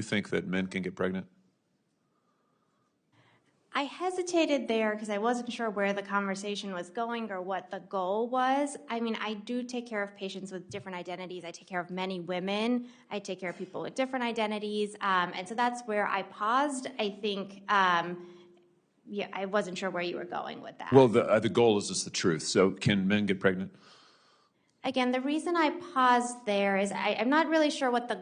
you think that men can get pregnant? I hesitated there because I wasn't sure where the conversation was going or what the goal was. I mean, I do take care of patients with different identities. I take care of many women. I take care of people with different identities. And so that's where I paused. I think, yeah, I wasn't sure where you were going with that. Well, the goal is just the truth. So can men get pregnant? Again, the reason I paused there is I'm not really sure what the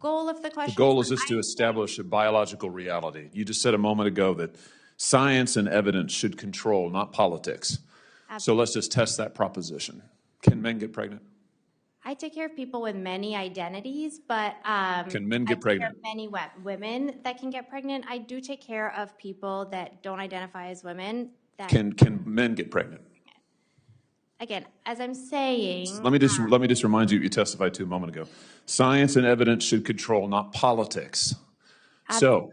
goal of the question is. The goal is just to establish a biological reality. You just said a moment ago that science and evidence should control, not politics. Absolutely. So let's just test that proposition. Can men get pregnant? I take care of people with many identities, but can men get pregnant? There are many women that can get pregnant. I do take care of people that don't identify as women. Can men get pregnant? Again, as I'm saying, let me just remind you what you testified to a moment ago. Science and evidence should control, not politics. So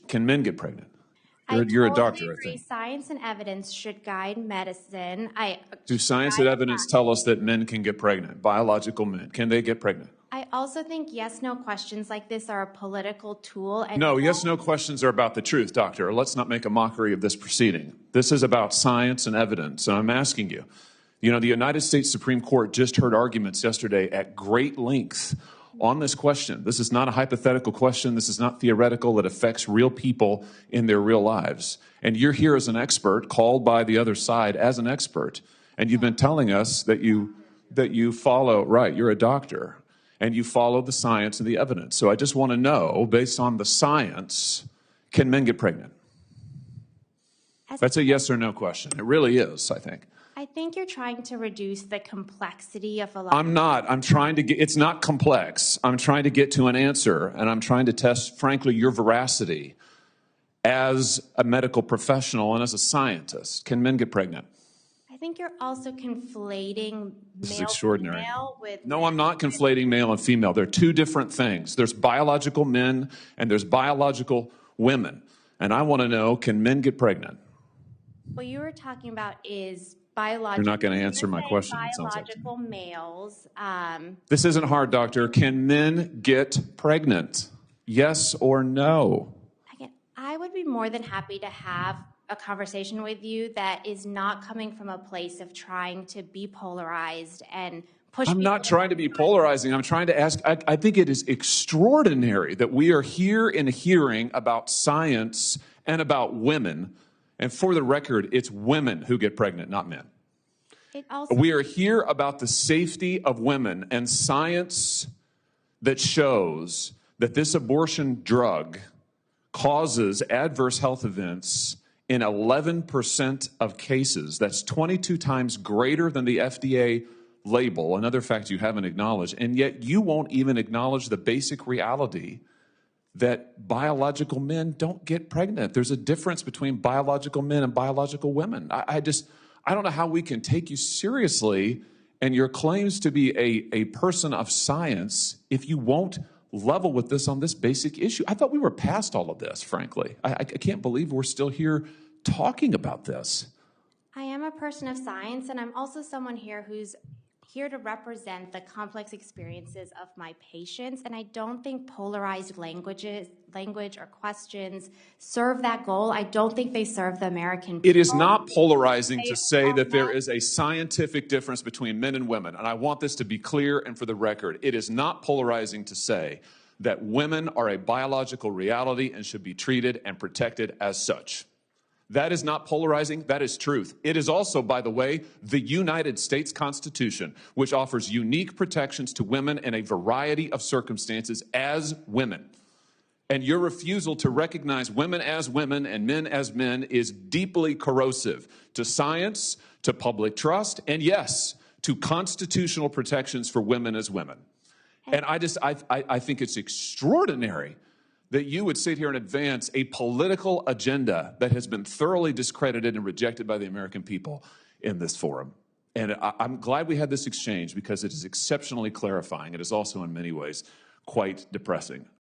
can men get pregnant? You're a doctor, agree. I think. Science and evidence should guide medicine. Do science and evidence tell us that men can get pregnant? Biological men, can they get pregnant? I also think yes/no questions like this are a political tool. And no, yes/no questions are about the truth, doctor. Let's not make a mockery of this proceeding. This is about science and evidence, and I'm asking you. You know, the United States Supreme Court just heard arguments yesterday at great length on this question. This is not a hypothetical question. This is not theoretical. It affects real people in their real lives. And you're here as an expert, called by the other side as an expert. And you've been telling us that you follow, right, you're a doctor, and you follow the science and the evidence. So I just want to know, based on the science, can men get pregnant? That's a yes or no question. It really is, I think. I think you're trying to reduce the complexity of a lot. I'm not. I'm trying to get, it's not complex. I'm trying to get to an answer, and I'm trying to test, frankly, your veracity as a medical professional and as a scientist. Can men get pregnant? I think you're also conflating this male is extraordinary. and female with... No, I'm not conflating male and female. They're two different things. There's biological men and there's biological women. And I want to know, can men get pregnant? What you were talking about is biological. You're not going to answer my question. Biological males. This isn't hard, doctor. Can men get pregnant? Yes or no? Again, I would be more than happy to have a conversation with you that is not coming from a place of trying to be polarized and push. I'm not trying to be polarizing. I'm trying to ask. I think it is extraordinary that we are here in a hearing about science and about women. And for the record, it's women who get pregnant, not men. We are here about the safety of women and science that shows that this abortion drug causes adverse health events in 11% of cases. That's 22 times greater than the FDA label, another fact you haven't acknowledged. And yet you won't even acknowledge the basic reality that biological men don't get pregnant. There's a difference between biological men and biological women. I don't know how we can take you seriously and your claims to be a person of science if you won't level with this on this basic issue. I thought we were past all of this, frankly. I can't believe we're still here talking about this. I am a person of science, and I'm also someone here who's here to represent the complex experiences of my patients, and I don't think polarized language or questions serve that goal. I don't think they serve the American people. It is not polarizing to say that there is a scientific difference between men and women, and I want this to be clear and for the record. It is not polarizing to say that women are a biological reality and should be treated and protected as such. That is not polarizing. That is truth. It is also, by the way, the United States Constitution, which offers unique protections to women in a variety of circumstances as women. And your refusal to recognize women as women and men as men is deeply corrosive to science, to public trust, and yes, to constitutional protections for women as women. And I think it's extraordinary that you would sit here and advance a political agenda that has been thoroughly discredited and rejected by the American people in this forum. And I'm glad we had this exchange because it is exceptionally clarifying. It is also in many ways quite depressing.